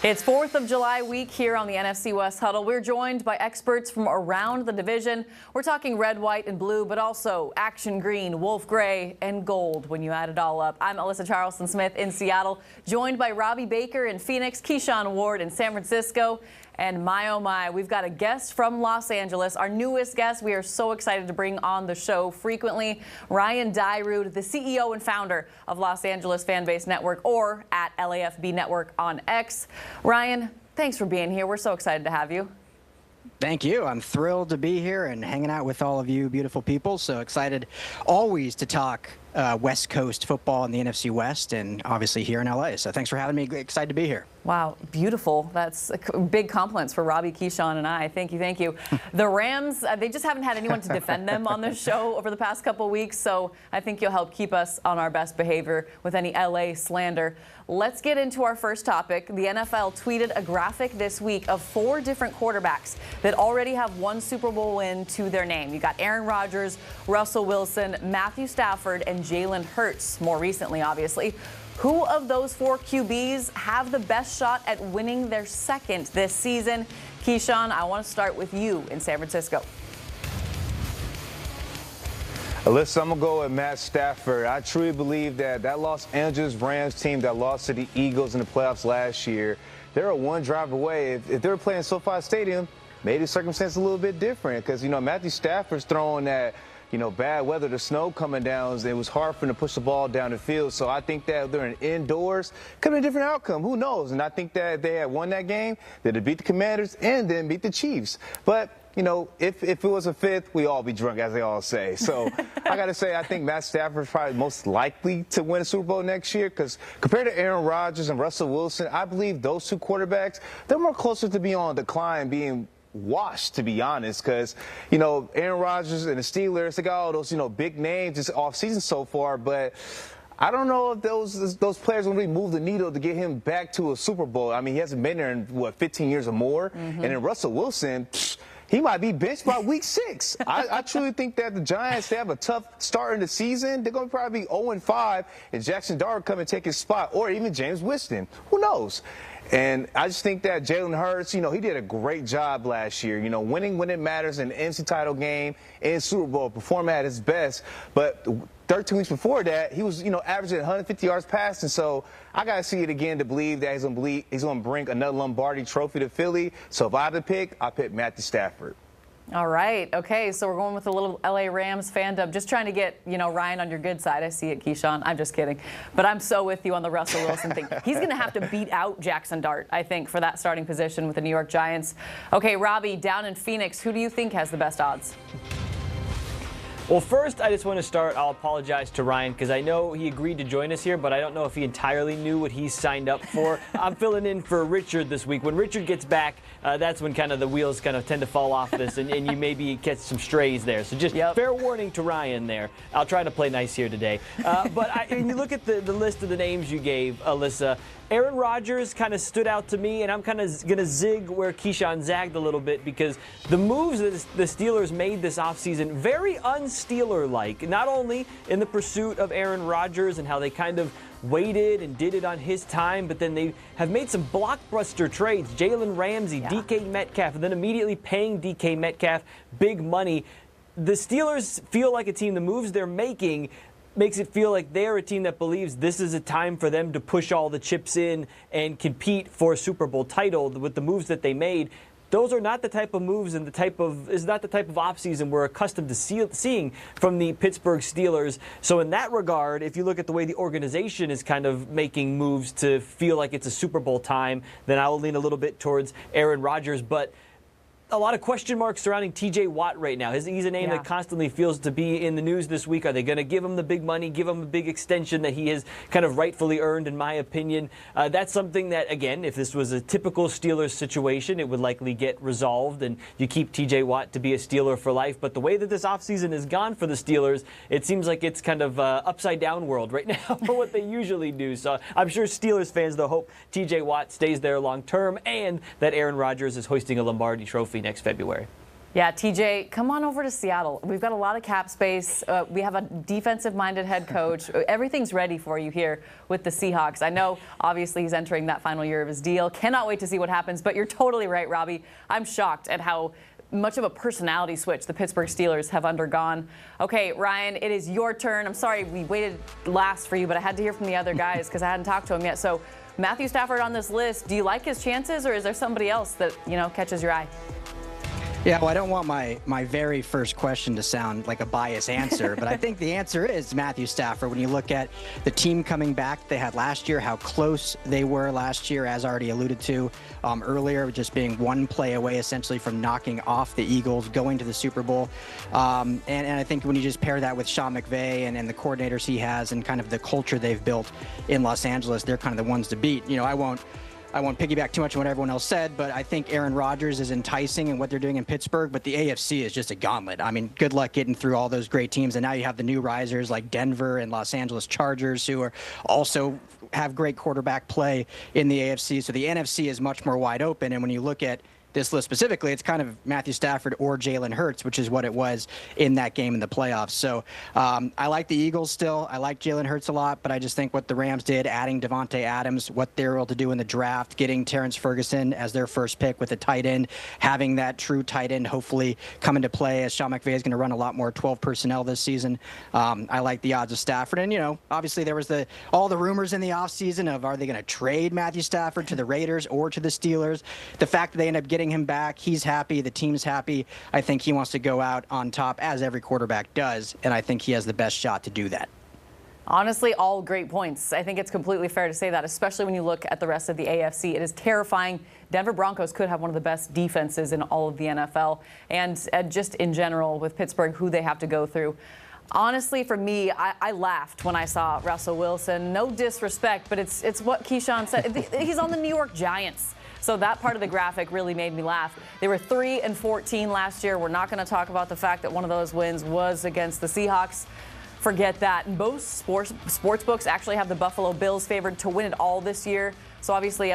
It's 4th of July week here on the NFC West Huddle. We're joined by experts from around the division. We're talking red, white, and blue, but also action green, wolf gray, and gold when you add it all up. I'm Alyssa Charleston-Smith in Seattle, joined by Robbie Baker in Phoenix, Keyshawn Ward in San Francisco. And my, oh my, we've got a guest from Los Angeles, our newest guest. We are so excited to bring on the show frequently. Ryan Dyrud, the CEO and founder of Los Angeles Fanbase Network, or at LAFB Network on X. Ryan, thanks for being here. We're so excited to have you. Thank you. I'm thrilled to be here and hanging out with all of you beautiful people. So excited always to talk West Coast football in the NFC West and obviously here in LA. So thanks for having me. Excited to be here. Wow, beautiful. That's big compliments for Robbie, Keyshawn, and I. Thank you, thank you. The Rams, they just haven't had anyone to defend them on this show over the past couple weeks, so I think you'll help keep us on our best behavior with any LA slander. Let's get into our first topic. The NFL tweeted a graphic this week of 4 different quarterbacks that already have one Super Bowl win to their name. You got Aaron Rodgers, Russell Wilson, Matthew Stafford, and Jalen Hurts, more recently, obviously. Who of those 4 QBs have the best shot at winning their second this season? Keyshawn, I want to start with you in San Francisco. Alyssa, I'm going to go with Matt Stafford. I truly believe that Los Angeles Rams team that lost to the Eagles in the playoffs last year, they're a one drive away. If they were playing SoFi Stadium, maybe the circumstance a little bit different because, Matthew Stafford's throwing that bad weather, the snow coming down, it was hard for him to push the ball down the field. So I think that if they're indoors, could be a different outcome. Who knows? And I think that if they had won that game, they'd have beat the Commanders and then beat the Chiefs. But, if it was a fifth, we all be drunk, as they all say. So I got to say, I think Matt Stafford's probably most likely to win a Super Bowl next year because compared to Aaron Rodgers and Russell Wilson, I believe those 2 quarterbacks, they're more closer to being on decline, being washed, to be honest, because, Aaron Rodgers and the Steelers, they got all those, big names this offseason so far, but I don't know if those players will really move the needle to get him back to a Super Bowl. I mean, he hasn't been there in, 15 years or more, and then Russell Wilson, he might be benched by week 6. I truly think that the Giants, they have a tough start in the season. They're going to probably be 0-5, and Jackson Dart come and take his spot, or even James Winston. Who knows? And I just think that Jalen Hurts, he did a great job last year, winning when it matters in the NFC title game and Super Bowl, performing at his best. But 13 weeks before that, he was, averaging 150 yards passing. So I got to see it again to believe that he's going to bring another Lombardi trophy to Philly. So if I had to pick, I pick Matthew Stafford. All right. Okay, so we're going with a little LA Rams fandom. Just trying to get, Ryan on your good side. I see it, Keyshawn. I'm just kidding. But I'm so with you on the Russell Wilson thing. He's going to have to beat out Jackson Dart, I think, for that starting position with the New York Giants. Okay, Robbie, down in Phoenix, who do you think has the best odds? Well, first, I just want to start. I'll apologize to Ryan because I know he agreed to join us here, but I don't know if he entirely knew what he signed up for. I'm filling in for Richard this week. When Richard gets back, that's when kind of the wheels kind of tend to fall off this, and you maybe catch some strays there. So just fair warning to Ryan there. I'll try to play nice here today. But when you look at the list of the names you gave, Alyssa, Aaron Rodgers kind of stood out to me, and I'm kind of going to zig where Keyshawn zagged a little bit because the moves that the Steelers made this offseason, very un-Steeler-like, not only in the pursuit of Aaron Rodgers and how they kind of waited and did it on his time, but then they have made some blockbuster trades. Jalen Ramsey, DK Metcalf, and then immediately paying DK Metcalf big money. The Steelers feel like a team, the moves they're making makes it feel like they're a team that believes this is a time for them to push all the chips in and compete for a Super Bowl title with the moves that they made. Those are not the type of moves and is not the type of offseason we're accustomed to seeing from the Pittsburgh Steelers. So in that regard, if you look at the way the organization is kind of making moves to feel like it's a Super Bowl time, then I will lean a little bit towards Aaron Rodgers. But a lot of question marks surrounding TJ Watt right now. He's a name that constantly feels to be in the news this week. Are they going to give him the big money, give him a big extension that he has kind of rightfully earned, in my opinion? That's something that, again, if this was a typical Steelers situation, it would likely get resolved, and you keep TJ Watt to be a Steeler for life. But the way that this offseason has gone for the Steelers, it seems like it's kind of upside-down world right now for what they usually do. So I'm sure Steelers fans, though, hope TJ Watt stays there long-term and that Aaron Rodgers is hoisting a Lombardi trophy next February. Yeah, TJ, come on over to Seattle. We've got a lot of cap space. We have a defensive-minded head coach. Everything's ready for you here with the Seahawks. I know, obviously, he's entering that final year of his deal. Cannot wait to see what happens, but you're totally right, Robbie. I'm shocked at how much of a personality switch the Pittsburgh Steelers have undergone. Okay, Ryan, it is your turn. I'm sorry we waited last for you, but I had to hear from the other guys because I hadn't talked to him yet. So, Matthew Stafford on this list, do you like his chances, or is there somebody else that, catches your eye? Yeah, well, I don't want my very first question to sound like a biased answer, but I think the answer is Matthew Stafford. When you look at the team coming back they had last year, how close they were last year, as already alluded to earlier, just being one play away essentially from knocking off the Eagles, going to the Super Bowl. And I think when you just pair that with Sean McVay and the coordinators he has and kind of the culture they've built in Los Angeles, they're kind of the ones to beat. I won't piggyback too much on what everyone else said, but I think Aaron Rodgers is enticing in what they're doing in Pittsburgh, but the AFC is just a gauntlet. I mean, good luck getting through all those great teams, and now you have the new risers like Denver and Los Angeles Chargers, who are also have great quarterback play in the AFC, so the NFC is much more wide open, and when you look at this list specifically, it's kind of Matthew Stafford or Jalen Hurts, which is what it was in that game in the playoffs. So I like the Eagles still. I like Jalen Hurts a lot, but I just think what the Rams did, adding Davante Adams, what they were able to do in the draft, getting Terrence Ferguson as their first pick with a tight end, having that true tight end hopefully come into play as Sean McVay is going to run a lot more 12 personnel this season. I like the odds of Stafford. And, obviously there was all the rumors in the offseason of are they going to trade Matthew Stafford to the Raiders or to the Steelers? The fact that they end up getting him back, he's happy, the team's happy. I think he wants to go out on top, as every quarterback does, and I think he has the best shot to do that. Honestly, all great points. I think it's completely fair to say that, especially when you look at the rest of the AFC. It is terrifying. Denver Broncos could have one of the best defenses in all of the NFL, and just in general with Pittsburgh, who they have to go through. Honestly, for me, I laughed when I saw Russell Wilson. No disrespect, but it's what Keyshawn said. He's on the New York Giants. So that part of the graphic really made me laugh. They were 3-14 last year. We're not going to talk about the fact that one of those wins was against the Seahawks. Forget that. Most sports books actually have the Buffalo Bills favored to win it all this year. So obviously,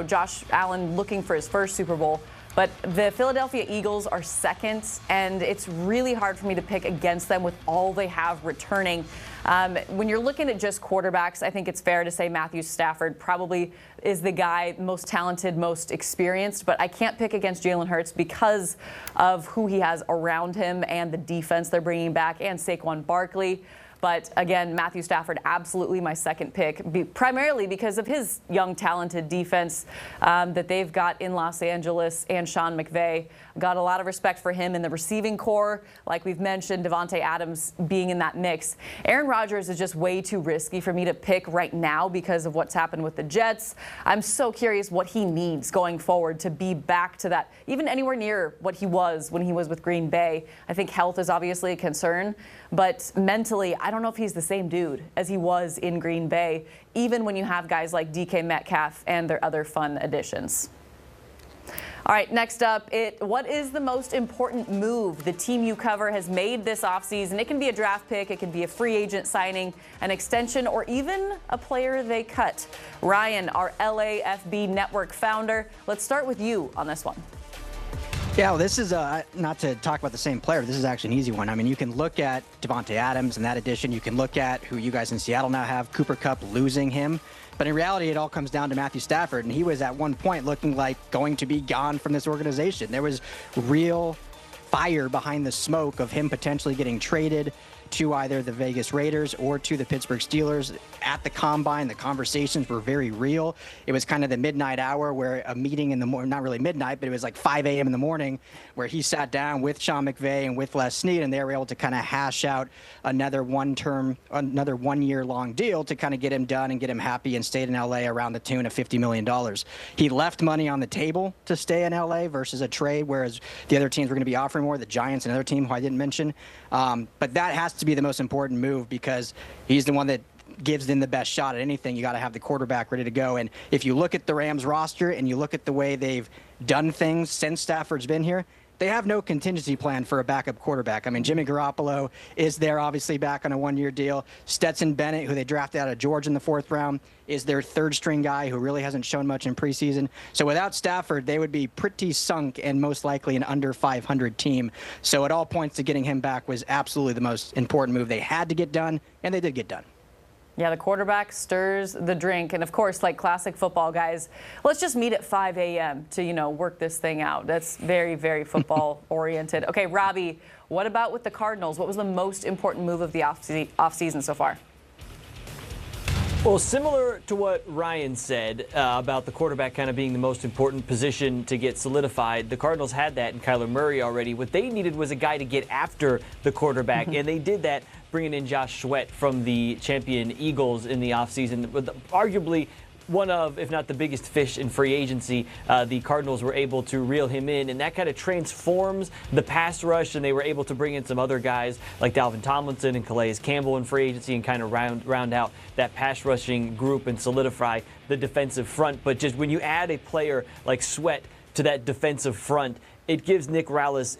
Josh Allen looking for his first Super Bowl. But the Philadelphia Eagles are second, and it's really hard for me to pick against them with all they have returning. When you're looking at just quarterbacks, I think it's fair to say Matthew Stafford probably is the guy most talented, most experienced, but I can't pick against Jalen Hurts because of who he has around him and the defense they're bringing back, and Saquon Barkley. But again, Matthew Stafford, absolutely my second pick, primarily because of his young, talented defense that they've got in Los Angeles, and Sean McVay. Got a lot of respect for him in the receiving core. Like we've mentioned, Davante Adams being in that mix. Aaron Rodgers is just way too risky for me to pick right now because of what's happened with the Jets. I'm so curious what he needs going forward to be back to that, even anywhere near what he was when he was with Green Bay. I think health is obviously a concern, but mentally, I don't know if he's the same dude as he was in Green Bay, even when you have guys like DK Metcalf and their other fun additions. All right, next up, what is the most important move the team you cover has made this offseason? It can be a draft pick, it can be a free agent signing, an extension, or even a player they cut. Ryan, our LAFB network founder, let's start with you on this one. Yeah, well, this is not to talk about the same player. This is actually an easy one. I mean, you can look at Davante Adams and that addition. You can look at who you guys in Seattle now have, Cooper Kupp, losing him. But in reality, it all comes down to Matthew Stafford, and he was at one point looking like going to be gone from this organization. There was real fire behind the smoke of him potentially getting traded to either the Vegas Raiders or to the Pittsburgh Steelers. At the Combine, the conversations were very real. It was kind of the midnight hour where a meeting in the morning, not really midnight, but it was like 5 a.m. in the morning, where he sat down with Sean McVay and with Les Snead, and they were able to kind of hash out another one-year-long deal to kind of get him done and get him happy and stayed in L.A. around the tune of $50 million. He left money on the table to stay in L.A. versus a trade, whereas the other teams were going to be offering more, the Giants, another team who I didn't mention. But that has to be the most important move, because he's the one that gives them the best shot at anything. You got to have the quarterback ready to go. And if you look at the Rams roster and you look at the way they've done things since Stafford's been here, they have no contingency plan for a backup quarterback. I mean, Jimmy Garoppolo is there, obviously back on a one-year deal. Stetson Bennett, who they drafted out of Georgia in the 4th round, is their third-string guy who really hasn't shown much in preseason. So without Stafford, they would be pretty sunk and most likely an under 500 team. So it all points to getting him back was absolutely the most important move they had to get done, and they did get done. Yeah, the quarterback stirs the drink. And, of course, like classic football guys, let's just meet at 5 a.m. to, work this thing out. That's very, very football-oriented. Okay, Robbie, what about with the Cardinals? What was the most important move of the offseason so far? Well, similar to what Ryan said about the quarterback kind of being the most important position to get solidified, the Cardinals had that in Kyler Murray already. What they needed was a guy to get after the quarterback, and they did that bringing in Josh Sweat from the champion Eagles in the offseason. Arguably one of, if not the biggest fish in free agency, the Cardinals were able to reel him in, and that kind of transforms the pass rush, and they were able to bring in some other guys like Dalvin Tomlinson and Calais Campbell in free agency and kind of round out that pass rushing group and solidify the defensive front. But just when you add a player like Sweat to that defensive front, it gives Nick Rallis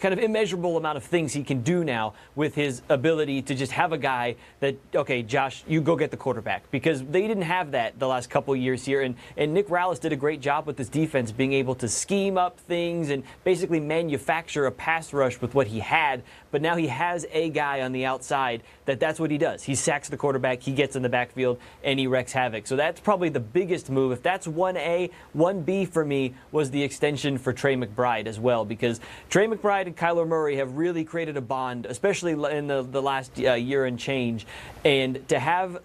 kind of immeasurable amount of things he can do now with his ability to just have a guy that, okay, Josh, you go get the quarterback, because they didn't have that the last couple of years here. And Nick Rallis did a great job with this defense, being able to scheme up things and basically manufacture a pass rush with what he had. But now he has a guy on the outside that's what he does. He sacks the quarterback, he gets in the backfield, and he wreaks havoc. So that's probably the biggest move. If that's 1A, 1B for me was the extension for Trey McBride as well, because Trey McBride and Kyler Murray have really created a bond, especially in the last year and change. And to have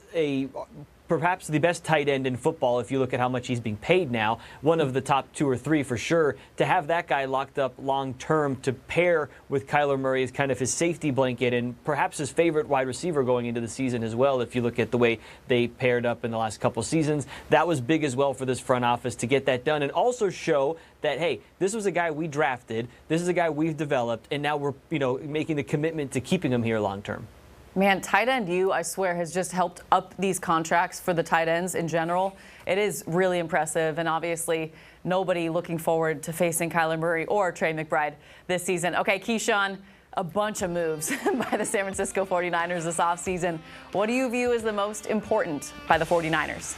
perhaps the best tight end in football, if you look at how much he's being paid now, one of the top 2 or 3 for sure, to have that guy locked up long term to pair with Kyler Murray as kind of his safety blanket and perhaps his favorite wide receiver going into the season as well. If you look at the way they paired up in the last couple seasons, that was big as well for this front office to get that done and also show that, hey, this was a guy we drafted, this is a guy we've developed, and now we're making the commitment to keeping him here long term. Man, tight end I swear, has just helped up these contracts for the tight ends in general. It is really impressive, and obviously nobody looking forward to facing Kyler Murray or Trey McBride this season. Okay, Keyshawn, a bunch of moves by the San Francisco 49ers this offseason. What do you view as the most important by the 49ers?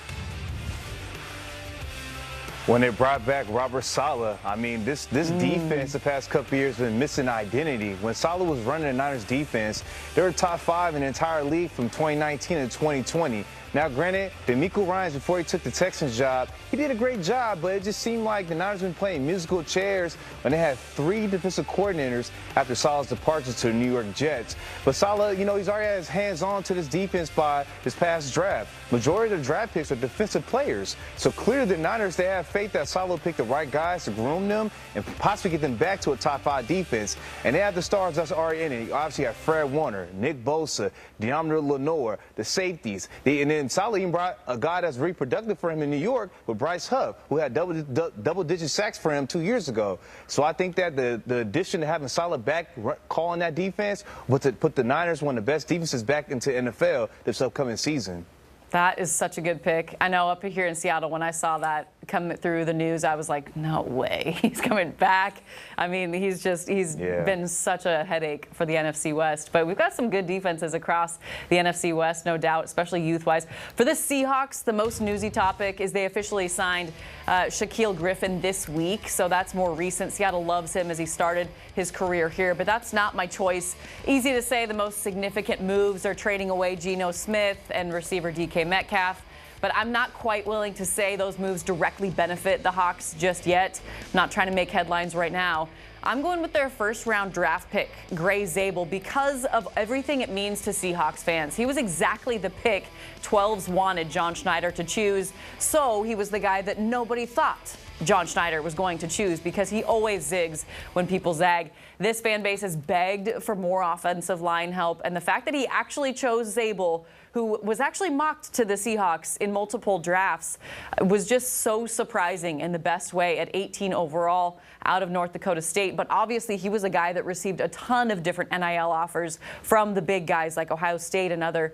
When they brought back Robert Saleh, I mean, this defense the past couple of years has been missing identity. When Saleh was running the Niners defense, they were top 5 in the entire league from 2019 to 2020. Now, granted, DeMeco Ryans, before he took the Texans job, he did a great job, but it just seemed like the Niners been playing musical chairs when they had 3 defensive coordinators after Saleh's departure to the New York Jets. But Saleh, he's already had his hands on to this defense by this past draft. Majority of the draft picks are defensive players. So clearly the Niners, they have faith that Saleh will pick the right guys to groom them and possibly get them back to a top 5 defense. And they have the stars that's already in it. You obviously have Fred Warner, Nick Bosa, Deommodore Lenoir, the safeties. And then Saleh even brought a guy that's reproductive for him in New York with Bryce Huff, who had double-digit sacks for him 2 years ago. So I think that the addition to having Saleh back calling that defense was to put the Niners, one of the best defenses, back into NFL this upcoming season. That is such a good pick. I know up here in Seattle, when I saw that come through the news, I was like, no way, he's coming back. I mean, he's been such a headache for the NFC West. But we've got some good defenses across the NFC West, no doubt, especially youth-wise. For the Seahawks, the most newsy topic is they officially signed Shaquille Griffin this week. So that's more recent. Seattle loves him as he started his career here. But that's not my choice. Easy to say the most significant moves are trading away Geno Smith and receiver DK Metcalf, but I'm not quite willing to say those moves directly benefit the Hawks just yet. I'm not trying to make headlines right now. I'm going with their first-round draft pick, Gray Zabel, because of everything it means to Seahawks fans. He was exactly the pick 12s wanted John Schneider to choose, so he was the guy that nobody thought John Schneider was going to choose because he always zigs when people zag. This fan base has begged for more offensive line help, and the fact that he actually chose Zabel, who was actually mocked to the Seahawks in multiple drafts, was just so surprising in the best way at 18 overall out of North Dakota State. State, but obviously he was a guy that received a ton of different NIL offers from the big guys like Ohio State and other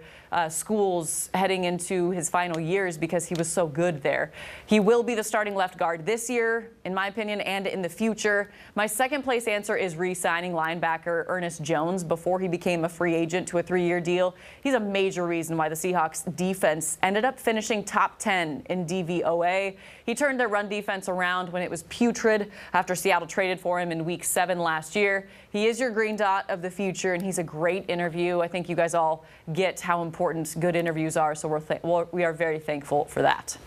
schools heading into his final years because he was so good there. He will be the starting left guard this year, in my opinion, and in the future. My second place answer is re-signing linebacker Ernest Jones before he became a free agent to a 3-year deal. He's a major reason why the Seahawks defense ended up finishing top 10 in DVOA. He turned their run defense around when it was putrid after Seattle traded for him in Week 7 last year. He is your green dot of the future, and he's a great interview. I think you guys all get how important good interviews are, so we are very thankful for that.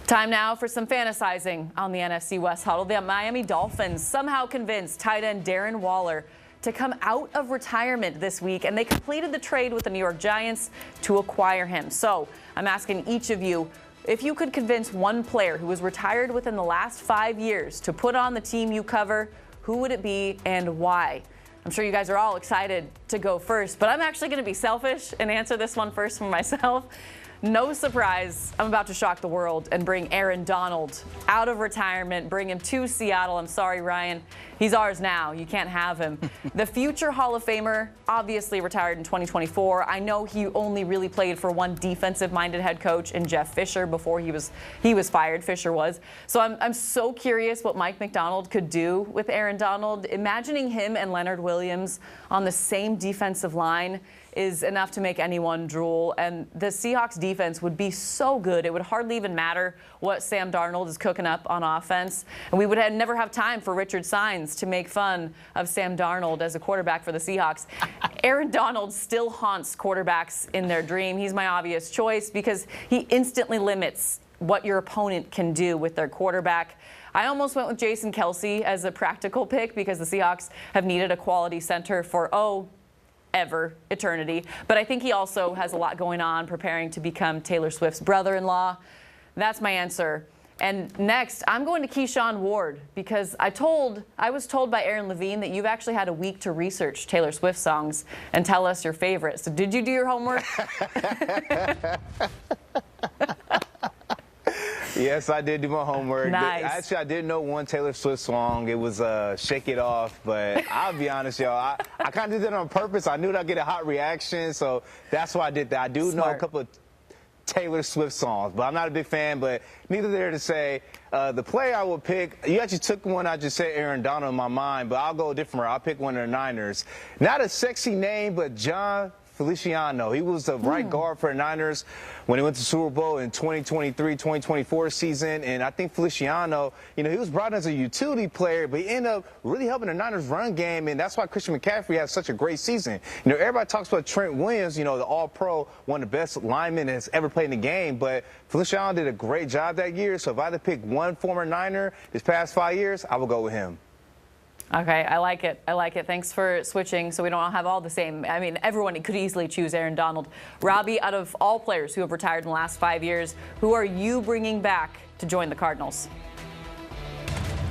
Time now for some fantasizing on the NFC West Huddle. The Miami Dolphins somehow convinced tight end Darren Waller to come out of retirement this week, and they completed the trade with the New York Giants to acquire him. So I'm asking each of you, if you could convince one player who was retired within the last 5 years to put on the team you cover, who would it be and why? I'm sure you guys are all excited to go first, but I'm actually going to be selfish and answer this one first for myself. No surprise, I'm about to shock the world and bring Aaron Donald out of retirement, bring him to Seattle. I'm sorry, Ryan. He's ours now. You can't have him. The future Hall of Famer obviously retired in 2024. I know he only really played for one defensive-minded head coach in Jeff Fisher before he was fired. Fisher was. So I'm so curious what Mike McDonald could do with Aaron Donald. Imagining him and Leonard Williams on the same defensive line is enough to make anyone drool. And the Seahawks defense would be so good. It would hardly even matter what Sam Darnold is cooking up on offense. And we would never have time for Richard Sines to make fun of Sam Darnold as a quarterback for the Seahawks. Aaron Donald still haunts quarterbacks in their dream. He's my obvious choice because he instantly limits what your opponent can do with their quarterback. I almost went with Jason Kelce as a practical pick because the Seahawks have needed a quality center for, eternity. But I think he also has a lot going on preparing to become Taylor Swift's brother-in-law. That's my answer. And next, I'm going to Keyshawn Ward because I was told by Aaron Levine that you've actually had a week to research Taylor Swift songs and tell us your favorites. So did you do your homework? Yes, I did do my homework. Nice. Actually, I didn't know one Taylor Swift song. It was Shake It Off. But I'll be honest, y'all, I kind of did that on purpose. I knew that I'd get a hot reaction, so that's why I did that. I do know a couple of Taylor Swift songs, but I'm not a big fan. But neither there to say the player I will pick. You actually took one I just said, Aaron Donald, in my mind, but I'll go a different route. I'll pick one of the Niners. Not a sexy name, but John Feliciano. He was the right guard for the Niners when he went to Super Bowl in 2023-2024 season. And I think Feliciano, he was brought in as a utility player, but he ended up really helping the Niners run game. And that's why Christian McCaffrey had such a great season. Everybody talks about Trent Williams, the all-pro, one of the best linemen that's ever played in the game. But Feliciano did a great job that year. So if I had to pick one former Niner this past 5 years, I would go with him. Okay, I like it. Thanks for switching so we don't all have all the same. I mean, everyone could easily choose Aaron Donald. Robbie, out of all players who have retired in the last 5 years, who are you bringing back to join the Cardinals?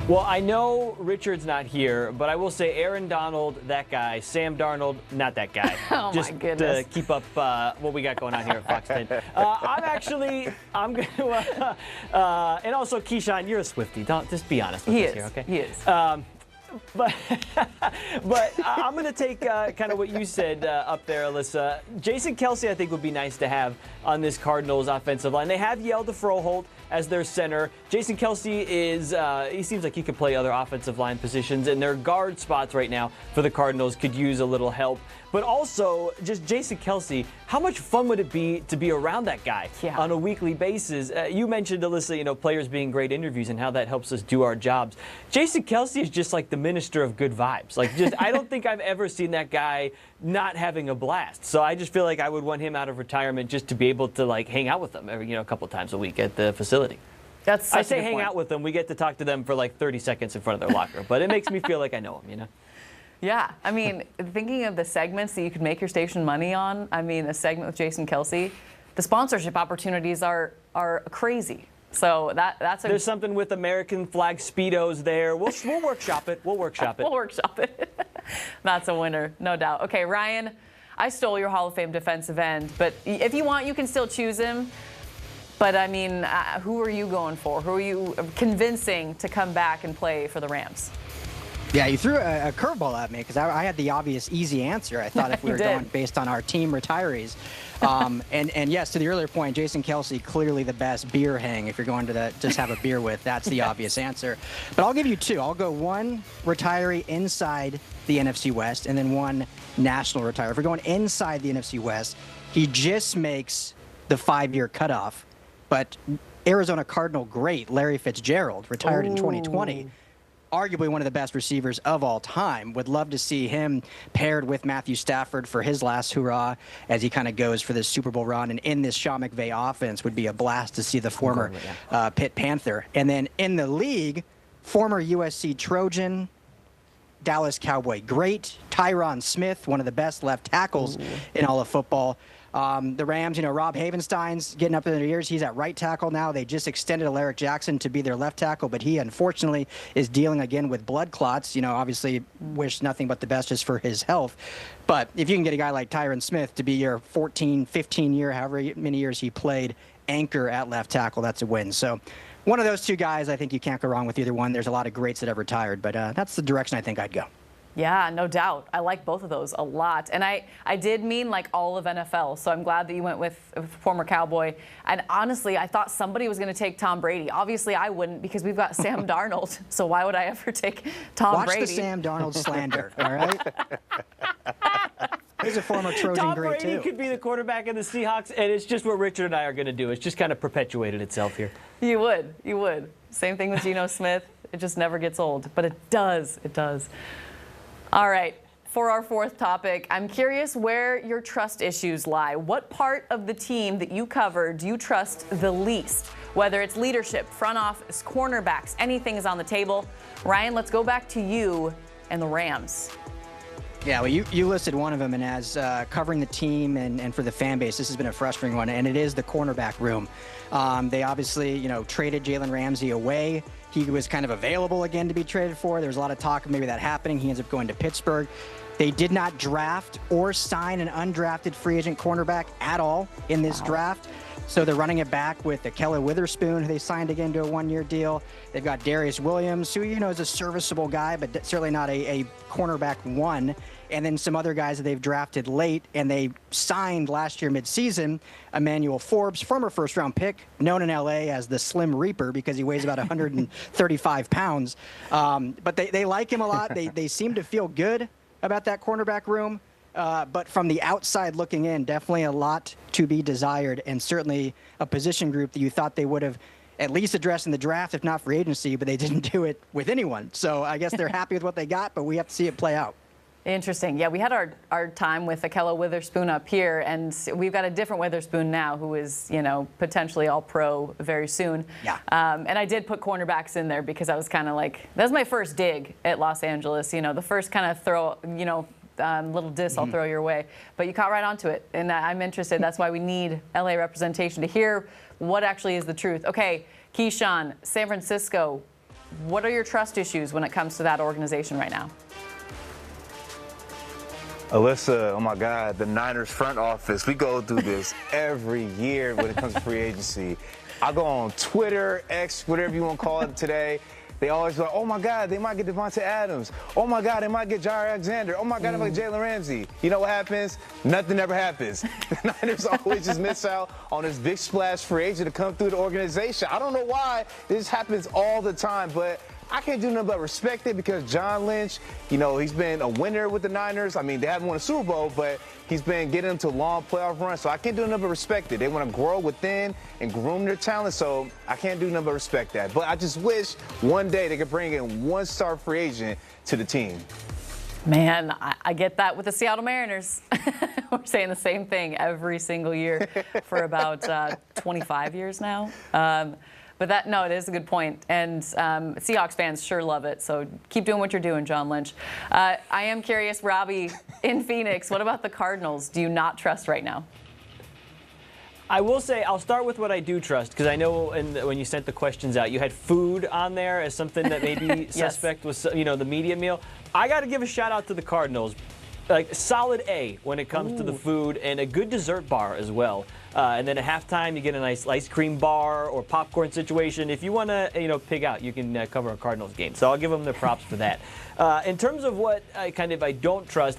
Well, I know Richard's not here, but I will say Aaron Donald, that guy. Sam Darnold, not that guy. Oh, just my goodness. to keep up what we got going on here at Fox 10. I'm going to, and also Keyshawn, you're a Swiftie. Don't just be honest with us here, okay? He is. But I'm going to take kind of what you said up there, Alyssa. Jason Kelce, I think, would be nice to have on this Cardinals offensive line. They have Yelda Froholt as their center. Jason Kelce he seems like he could play other offensive line positions, and their guard spots right now for the Cardinals could use a little help. But also, just Jason Kelce, how much fun would it be to be around that guy on a weekly basis? You mentioned, Alyssa, players being great interviews and how that helps us do our jobs. Jason Kelce is just like the minister of good vibes. I don't think I've ever seen that guy not having a blast. So I just feel like I would want him out of retirement just to be able to hang out with them every, a couple times a week at the facility. That's I say hang out with them. We get to talk to them for 30 seconds in front of their locker, but it makes me feel like I know them, Yeah, I mean, thinking of the segments that you could make your station money on, I mean, a segment with Jason Kelce, the sponsorship opportunities are crazy. So there's something with American flag Speedos there. We'll workshop it. We'll workshop it. That's a winner, no doubt. Okay, Ryan, I stole your Hall of Fame defensive end, but if you want, you can still choose him. But, I mean, who are you going for? Who are you convincing to come back and play for the Rams? Yeah, you threw a curveball at me because I had the obvious easy answer. I thought if we were going based on our team retirees. And yes, to the earlier point, Jason Kelce, clearly the best beer hang. If you're going to just have a beer with, that's the obvious answer. But I'll give you two. I'll go one retiree inside the NFC West and then one national retiree. If we're going inside the NFC West, he just makes the 5-year cutoff. But Arizona Cardinal great Larry Fitzgerald retired in 2020. Arguably one of the best receivers of all time. Would love to see him paired with Matthew Stafford for his last hurrah as he kind of goes for this Super Bowl run. And in this Sean McVay offense would be a blast to see the former Pitt Panther. And then in the league, former USC Trojan, Dallas Cowboy great, Tyron Smith, one of the best left tackles in all of football. The Rams, Rob Havenstein's getting up in their years. He's at right tackle now. They just extended Alaric Jackson to be their left tackle, but he unfortunately is dealing again with blood clots. Obviously wish nothing but the best just for his health. But if you can get a guy like Tyron Smith to be your 14, 15-year, however many years he played, anchor at left tackle, that's a win. So one of those two guys, I think you can't go wrong with either one. There's a lot of greats that have retired, but that's the direction I think I'd go. Yeah, no doubt. I like both of those a lot. And I did mean like all of NFL, so I'm glad that you went with a former Cowboy. And honestly, I thought somebody was going to take Tom Brady. Obviously, I wouldn't because we've got Sam Darnold, so why would I ever take Tom Brady? Watch the Sam Darnold slander, all right? He's a former Trojan great, too. Tom Brady could be the quarterback of the Seahawks, and it's just what Richard and I are going to do. It's just kind of perpetuated itself here. You would. Same thing with Geno Smith. It just never gets old, but it does. It does. All right, for our fourth topic, I'm curious where your trust issues lie. What part of the team that you cover do you trust the least? Whether it's leadership, front office, cornerbacks, anything is on the table. Ryan, let's go back to you and the Rams. Yeah, well, you listed one of them, and as covering the team and for the fan base, this has been a frustrating one, and it is the cornerback room. They obviously, traded Jalen Ramsey away. He was kind of available again to be traded for. There was a lot of talk of maybe that happening. He ends up going to Pittsburgh. They did not draft or sign an undrafted free agent cornerback at all in this draft. So they're running it back with Akella Witherspoon, who they signed again to a 1-year deal. They've got Darius Williams, who, is a serviceable guy, but certainly not a cornerback one. And then some other guys that they've drafted late, and they signed last year midseason Emmanuel Forbes, former first-round pick, known in L.A. as the Slim Reaper because he weighs about 135 pounds. But they like him a lot. They seem to feel good about that cornerback room. But from the outside looking in, definitely a lot to be desired, and certainly a position group that you thought they would have at least addressed in the draft, if not free agency, but they didn't do it with anyone. So I guess they're happy with what they got, but we have to see it play out. Interesting. Yeah, we had our time with Akella Witherspoon up here, and we've got a different Witherspoon now who is, potentially all pro very soon. Yeah. And I did put cornerbacks in there because I was kind of like, that was my first dig at Los Angeles. The first kind of throw, little diss I'll throw your way. But you caught right onto it, and I'm interested. That's why we need LA representation to hear what actually is the truth. Okay, Keyshawn, San Francisco, what are your trust issues when it comes to that organization right now? Alyssa, oh my God, the Niners front office. We go through this every year when it comes to free agency. I go on Twitter, X, whatever you want to call it today. They always go, oh my God, they might get Davante Adams. Oh my God, they might get Jair Alexander. Oh my God, they might get Jalen Ramsey. You know what happens? Nothing ever happens. The Niners always just miss out on this big splash free agent to come through the organization. I don't know why. This happens all the time, but I can't do nothing but respect it because John Lynch, he's been a winner with the Niners. I mean, they haven't won a Super Bowl, but he's been getting them to a long playoff run. So I can't do nothing but respect it. They want to grow within and groom their talent, so I can't do nothing but respect that. But I just wish one day they could bring in one-star free agent to the team. Man, I get that with the Seattle Mariners. We're saying the same thing every single year for about 25 years now. But it is a good point. And Seahawks fans sure love it. So keep doing what you're doing, John Lynch. I am curious, Robbie, in Phoenix, what about the Cardinals? Do you not trust right now? I will say I'll start with what I do trust, because I know when you sent the questions out, you had food on there as something that maybe Yes. suspect was, the media meal. I got to give a shout out to the Cardinals. like solid A when it comes to the food, and a good dessert bar as well. And then at halftime, you get a nice ice cream bar or popcorn situation. If you want to, pig out, you can cover a Cardinals game. So I'll give them the props for that. In terms of what I don't trust,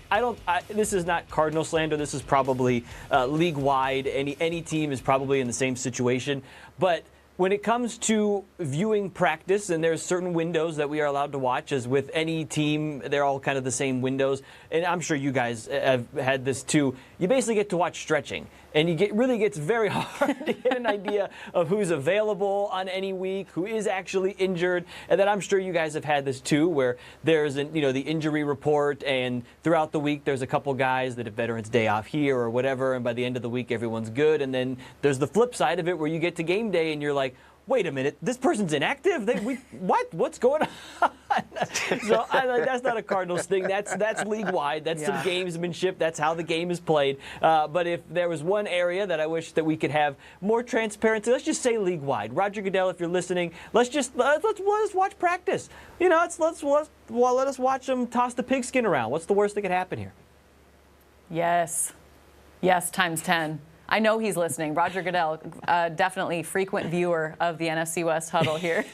this is not Cardinal slander. This is probably league-wide. Any team is probably in the same situation. But when it comes to viewing practice, and there's certain windows that we are allowed to watch, as with any team, they're all kind of the same windows. And I'm sure you guys have had this too. You basically get to watch stretching, and really gets very hard to get an idea of who's available on any week, who is actually injured. And then I'm sure you guys have had this too, where there's the injury report, and throughout the week there's a couple guys that have Veterans Day off here or whatever, and by the end of the week everyone's good. And then there's the flip side of it where you get to game day and you're like, wait a minute, this person's inactive? What's going on? So that's not a Cardinals thing. That's league-wide. That's some gamesmanship. That's how the game is played. But if there was one area that I wish that we could have more transparency, let's just say league-wide. Roger Goodell, if you're listening, let us watch practice. Let us watch them toss the pigskin around. What's the worst that could happen here? Yes, times 10. I know he's listening. Roger Goodell, definitely frequent viewer of the NFC West Huddle here.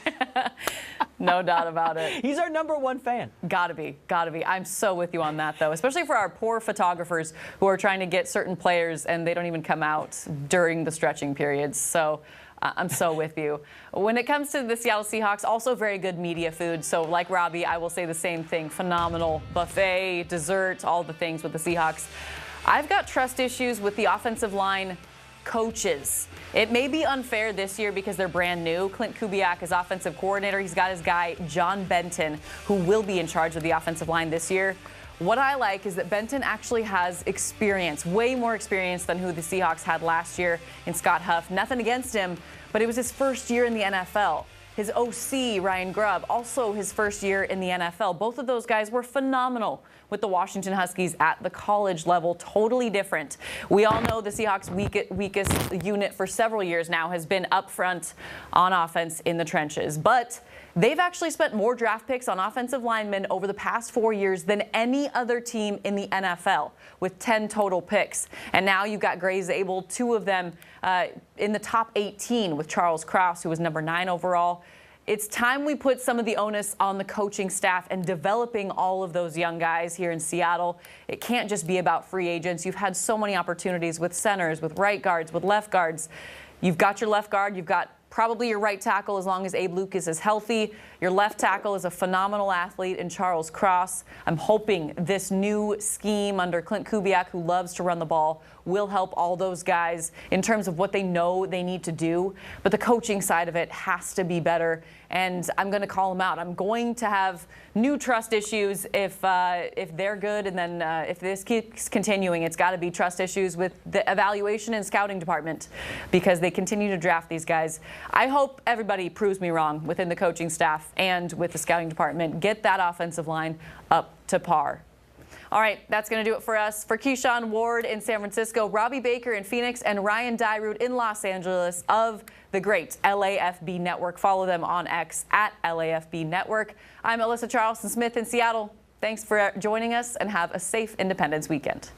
No doubt about it. He's our #1 fan. Gotta be. I'm so with you on that, though, especially for our poor photographers who are trying to get certain players and they don't even come out during the stretching periods. So I'm so with you. When it comes to the Seattle Seahawks, also very good media food. So like Robbie, I will say the same thing. Phenomenal buffet, dessert, all the things with the Seahawks. I've got trust issues with the offensive line coaches. It may be unfair this year because they're brand new. Clint Kubiak is offensive coordinator. He's got his guy, John Benton, who will be in charge of the offensive line this year. What I like is that Benton actually has experience, way more experience than who the Seahawks had last year in Scott Huff. Nothing against him, but it was his first year in the NFL. His OC, Ryan Grubb, also his first year in the NFL. Both of those guys were phenomenal with the Washington Huskies at the college level. Totally different. We all know the Seahawks' weakest unit for several years now has been up front on offense in the trenches. But they've actually spent more draft picks on offensive linemen over the past 4 years than any other team in the NFL, with 10 total picks. And now you've got Gray Zabel, 2 of them in the top 18 with Charles Krause, who was #9 overall. It's time we put some of the onus on the coaching staff and developing all of those young guys here in Seattle. It can't just be about free agents. You've had so many opportunities with centers, with right guards, with left guards. You've got your left guard. You've got probably your right tackle as long as Abe Lucas is healthy. Your left tackle is a phenomenal athlete in Charles Cross. I'm hoping this new scheme under Clint Kubiak, who loves to run the ball, will help all those guys in terms of what they know they need to do. But the coaching side of it has to be better, and I'm going to call them out. I'm going to have new trust issues if they're good, and then if this keeps continuing, it's got to be trust issues with the evaluation and scouting department because they continue to draft these guys. I hope everybody proves me wrong within the coaching staff and with the scouting department. Get that offensive line up to par. All right, that's going to do it for us. For Keyshawn Ward in San Francisco, Robbie Baker in Phoenix, and Ryan Dyrud in Los Angeles of the great LAFB Network. Follow them on X at LAFB Network. I'm Alyssa Charleston-Smith in Seattle. Thanks for joining us, and have a safe Independence weekend.